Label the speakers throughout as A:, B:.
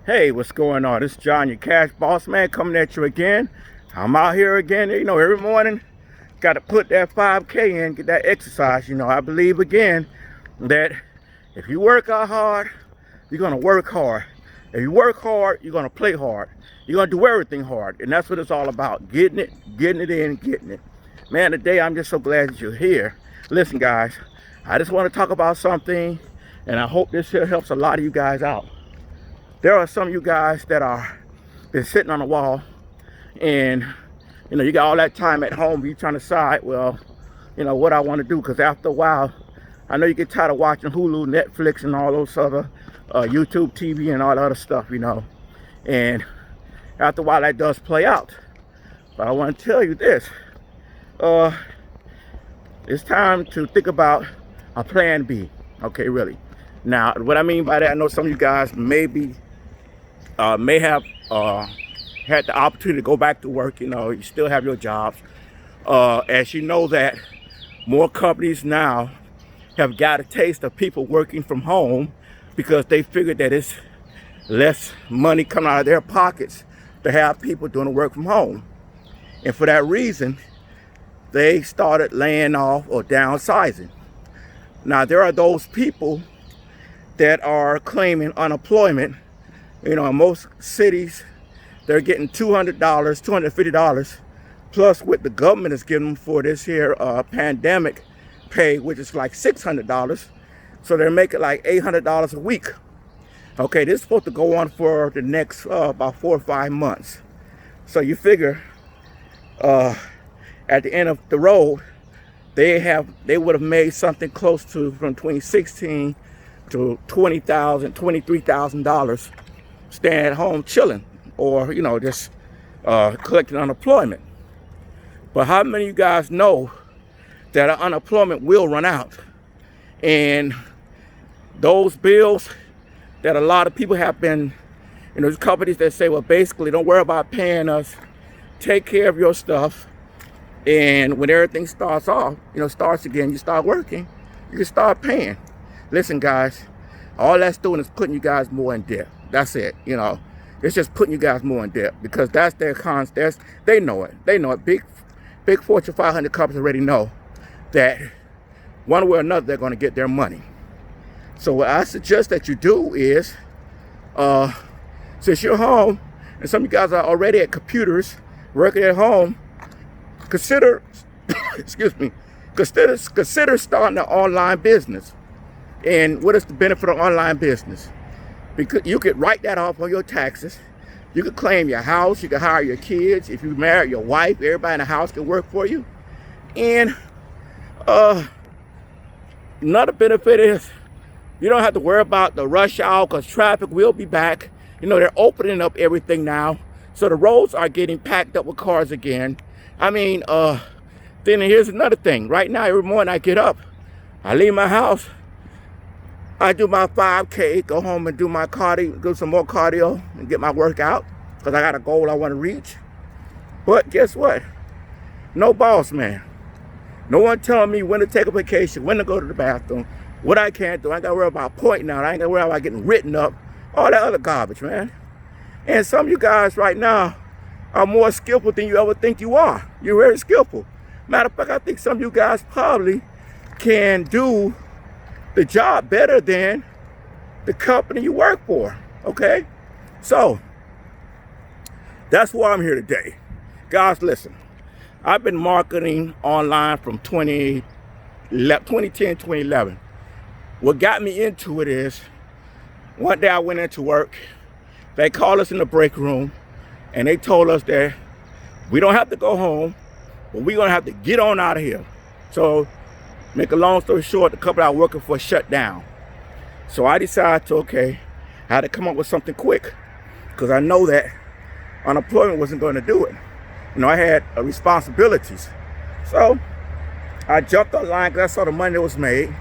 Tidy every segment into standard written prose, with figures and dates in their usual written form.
A: Hey, what's going on? This is John, your cash boss man, coming at you again. I'm out here again, every morning. Got to put that 5K in, get that exercise. I believe again that if you work out hard, you're going to work hard. If you work hard, you're going to play hard. You're going to do everything hard. And that's what it's all about. Getting it in, getting it. Man, today I'm just so glad that you're here. Listen, guys, I just want to talk about something, and I hope this here helps a lot of you guys out. There are some of you guys that are been sitting on the wall, and you got all that time at home. You trying to decide, well, what I want to do, because after a while, I know you get tired of watching Hulu, Netflix, and all those other YouTube TV and all that other stuff, and after a while that does play out. But I want to tell you this: it's time to think about a plan B. Okay, really. Now, what I mean by that, I know some of you guys may have had the opportunity to go back to work. You still have your jobs. As you know, that more companies now have got a taste of people working from home, because they figured that it's less money coming out of their pockets to have people doing the work from home. And for that reason, they started laying off or downsizing. Now, there are those people that are claiming unemployment. In most cities, they're getting $200, $250, plus what the government is giving them for this here pandemic pay, which is like $600. So they're making like $800 a week. Okay, this is supposed to go on for the next about 4 or 5 months. So you figure at the end of the road, they would have made something close to from between $16,000 to $20,000, $23,000 staying at home chilling, or just collecting unemployment. But how many of you guys know that our unemployment will run out, and those bills that a lot of people have been, there's companies that say, well, basically, don't worry about paying us, take care of your stuff, and when everything starts again, you start working, you can start paying. Listen, guys, all that's doing is putting you guys more in debt. That's it. It's just putting you guys more in debt, because that's their cons. They know it. They know it. Big Fortune 500 companies already know that one way or another they're going to get their money. So what I suggest that you do is, since you're home and some of you guys are already at computers working at home, consider consider starting an online business. And what is the benefit of online business? Because you could write that off on your taxes. You could claim your house. You could hire your kids. If you marry your wife, everybody in the house can work for you. And another benefit is you don't have to worry about the rush hour, because traffic will be back. They're opening up everything now, so the roads are getting packed up with cars again. Then here's another thing. Right now, every morning I get up, I leave my house, I do my 5K, go home and do my cardio, do some more cardio and get my workout, because I got a goal I want to reach. But guess what? No boss man. No one telling me when to take a vacation, when to go to the bathroom, what I can't do. I ain't got to worry about pointing out. I ain't got to worry about getting written up. All that other garbage, man. And some of you guys right now are more skillful than you ever think you are. You're very skillful. Matter of fact, I think some of you guys probably can do the job better than the company you work for. Okay? So that's why I'm here today. Guys, listen. I've been marketing online from 2010, 2011. What got me into it is, one day I went into work. They called us in the break room, and they told us that we don't have to go home, but we're going to have to get on out of here. So, make a long story short, the company I was working for shut down. So I decided I had to come up with something quick, because I know that unemployment wasn't going to do it. I had responsibilities. So I jumped online, because I saw the money that was made.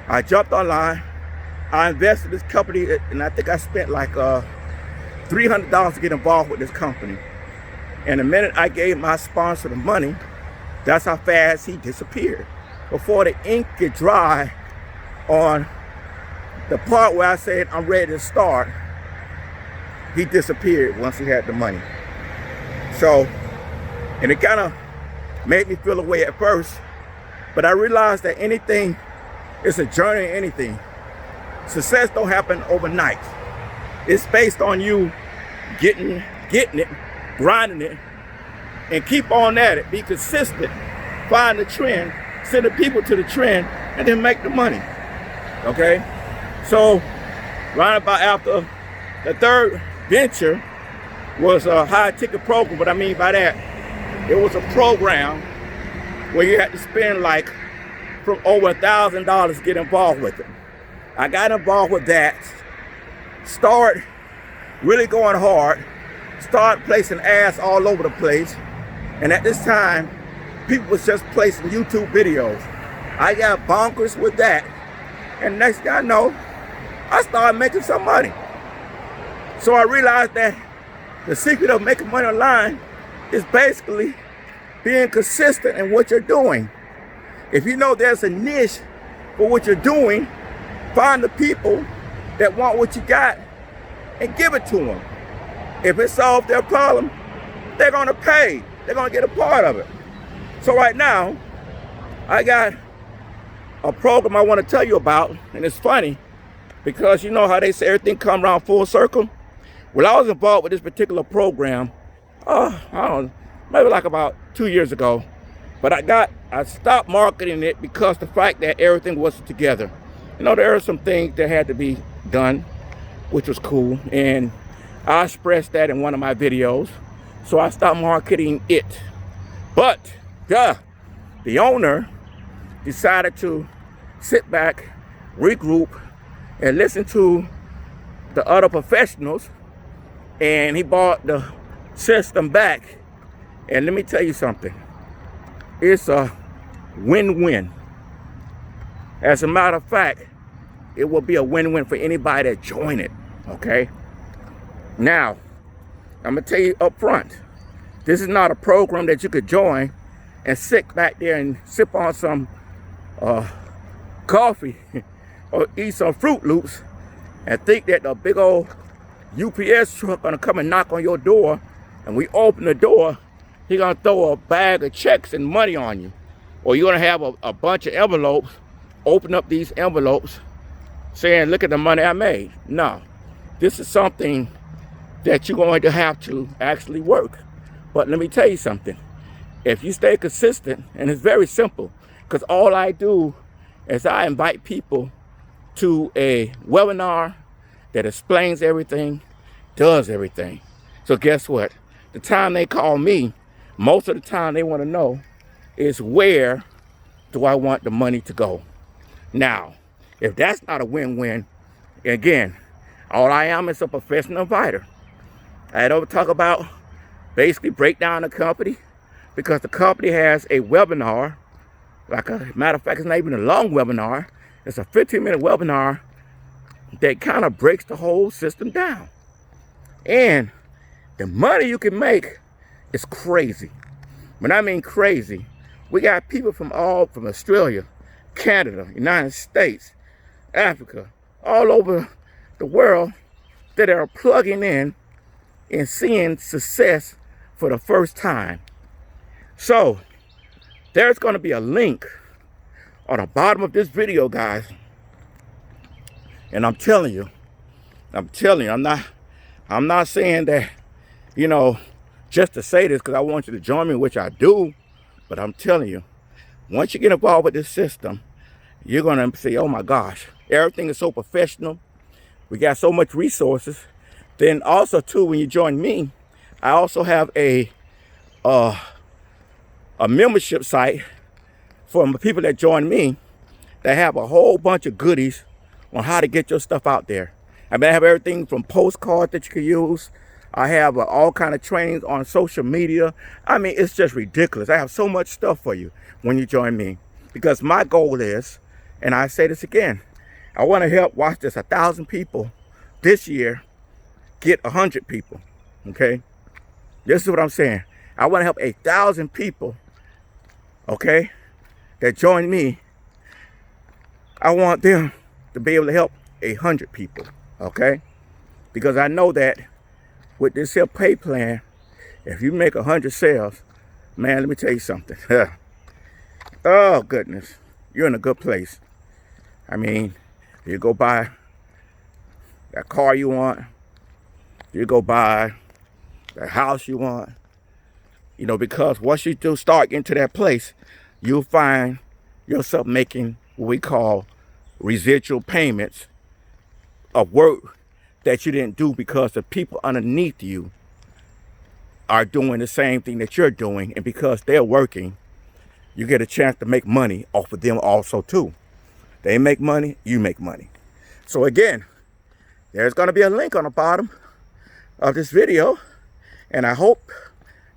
A: I jumped online. I invested in this company, and I think I spent like $300 to get involved with this company. And the minute I gave my sponsor the money, that's how fast he disappeared. Before the ink get dry on the part where I said I'm ready to start, he disappeared once he had the money. So, and it kind of made me feel away at first, but I realized that anything is a journey, anything. Success don't happen overnight. It's based on you getting it, grinding it, and keep on at it. Be consistent, find the trend, send the people to the trend, and then make the money. Okay? So, right about after the third venture was a high ticket program. What I mean by that, it was a program where you had to spend like from over $1,000 to get involved with it. I got involved with that, started really going hard, started placing ads all over the place, and at this time, people was just placing YouTube videos. I got bonkers with that, and next thing I know, I started making some money. So I realized that the secret of making money online is basically being consistent in what you're doing. If you know there's a niche for what you're doing, find the people that want what you got and give it to them. If it solves their problem, they're gonna pay. They're gonna get a part of it. So right now, I got a program I wanna tell you about, and it's funny because you know how they say everything come around full circle? Well, I was involved with this particular program, I don't know, maybe like about 2 years ago, but I stopped marketing it because the fact that everything wasn't together. You know, there are some things that had to be done, which was cool, and I expressed that in one of my videos, so I stopped marketing it. But the owner decided to sit back, regroup, and listen to the other professionals, and he bought the system back. And let me tell you something, it's a win-win. As a matter of fact, it will be a win-win for anybody that join it, okay? Now, I'm gonna tell you up front, this is not a program that you could join and sit back there and sip on some coffee or eat some Fruit Loops and think that the big old UPS truck gonna come and knock on your door, and we open the door, he gonna throw a bag of checks and money on you. Or you're gonna have a bunch of envelopes, open up these envelopes saying, look at the money I made. No, this is something that you're going to have to actually work. But let me tell you something. If you stay consistent, and it's very simple, because all I do is I invite people to a webinar that explains everything, does everything. So guess what? The time they call me, most of the time they want to know is where do I want the money to go? Now, if that's not a win-win, again, all I am is a professional inviter. I don't talk about basically break down the company, because the company has a webinar. Like a matter of fact, it's not even a long webinar. It's a 15-minute webinar that kind of breaks the whole system down. And the money you can make is crazy. When I mean crazy, we got people from Australia, Canada, United States, Africa, all over the world that are plugging in and seeing success for the first time. So there's going to be a link on the bottom of this video, guys. And I'm telling you, I'm not saying that, you know, just to say this because I want you to join me, which I do, but I'm telling you, once you get involved with this system, you're going to say, oh my gosh, everything is so professional. We got so much resources. Then also too, when you join me, I also have a membership site for people that join me that have a whole bunch of goodies on how to get your stuff out there. I mean, I have everything from postcards that you can use. I have all kind of trainings on social media. I mean, it's just ridiculous. I have so much stuff for you when you join me, because my goal is, and I say this again, I want to help, watch this, 1,000 people this year get 100 people, okay? This is what I'm saying. I want to help 1,000 people, okay, that join me. I want them to be able to help 100 people, okay? Because I know that with this here pay plan, if you make 100 sales, man, let me tell you something. Oh, goodness. You're in a good place. I mean, you go buy that car you want. You go buy the house you want. You know, because once you do start into that place, you'll find yourself making what we call residual payments of work that you didn't do because the people underneath you are doing the same thing that you're doing. And because they're working, you get a chance to make money off of them also too. They make money, you make money. So again, there's going to be a link on the bottom of this video, and I hope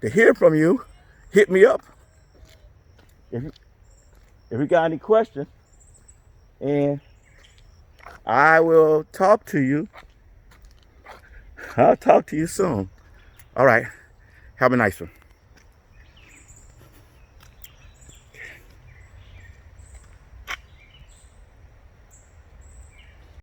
A: to hear from you. Hit me up if you got any questions, and I will talk to you. I'll talk to you soon. All right. Have a nice one.